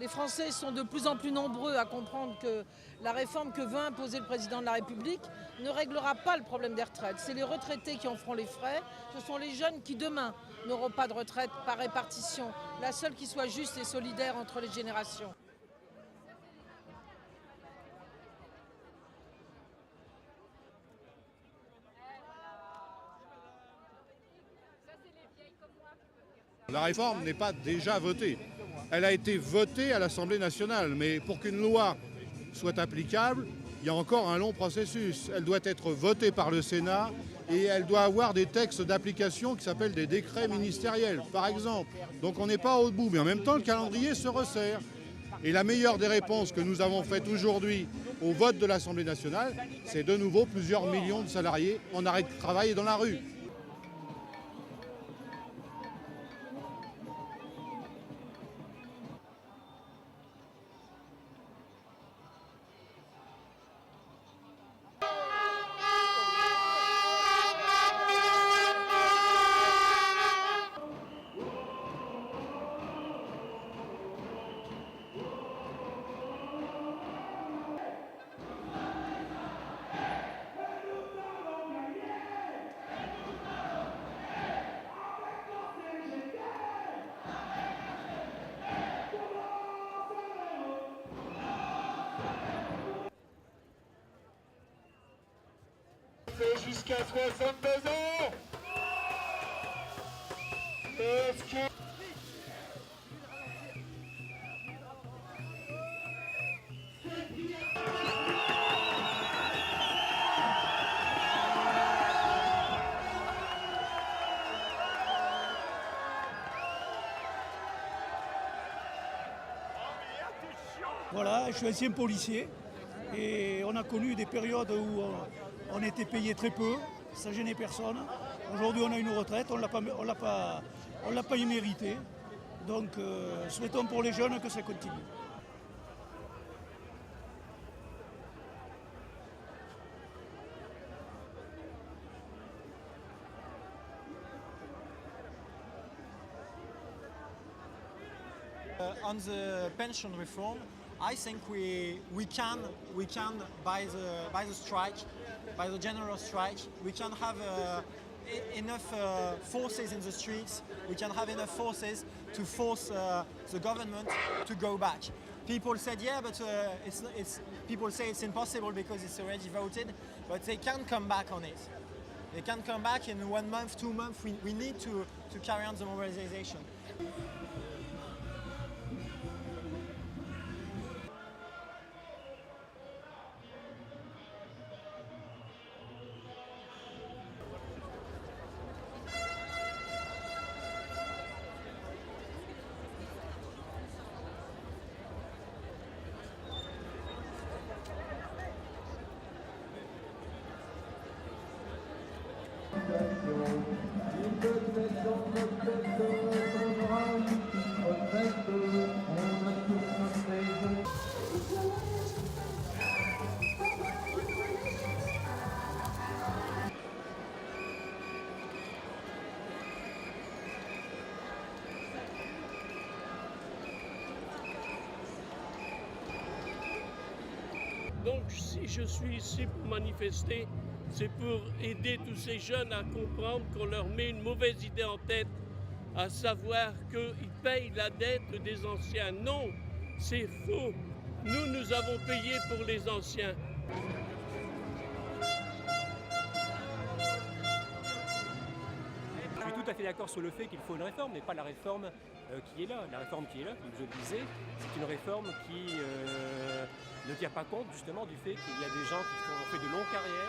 Les Français sont de plus en plus nombreux à comprendre que la réforme que veut imposer le président de la République ne réglera pas le problème des retraites. C'est les retraités qui en feront les frais. Ce sont les jeunes qui, demain, n'auront pas de retraite par répartition, la seule qui soit juste et solidaire entre les générations. La réforme n'est pas déjà votée. Elle a été votée à l'Assemblée nationale, mais pour qu'une loi soit applicable, il y a encore un long processus. Elle doit être votée par le Sénat et elle doit avoir des textes d'application qui s'appellent des décrets ministériels, par exemple. Donc on n'est pas au bout, mais en même temps, le calendrier se resserre. Et la meilleure des réponses que nous avons faites aujourd'hui au vote de l'Assemblée nationale, c'est de nouveau plusieurs millions de salariés en arrêt de travail et dans la rue. Jusqu'à 62 ans. Est-ce que... Voilà, je suis ancien policier et on a connu des périodes où on était payé très peu, ça gênait personne. Aujourd'hui on a une retraite, on ne l'a pas mérité. Donc souhaitons pour les jeunes que ça continue. On the pension reform, I think we can by the strike, by the general strike, we can have enough forces in the streets. We can have enough forces to force the government to go back. People said yeah, but people say it's impossible because it's already voted, but they can come back on it. They can come back in 1 month, 2 months. We need to carry on the mobilization. Donc si je suis ici pour manifester, c'est pour aider tous ces jeunes à comprendre qu'on leur met une mauvaise idée en tête, à savoir qu'ils payent la dette des anciens. Non, c'est faux. Nous avons payé pour les anciens. Je suis tout à fait d'accord sur le fait qu'il faut une réforme, mais pas la réforme qui est là. La réforme qui est là, comme je le disais, c'est une réforme qui ne tient pas compte justement du fait qu'il y a des gens qui ont fait de longues carrières.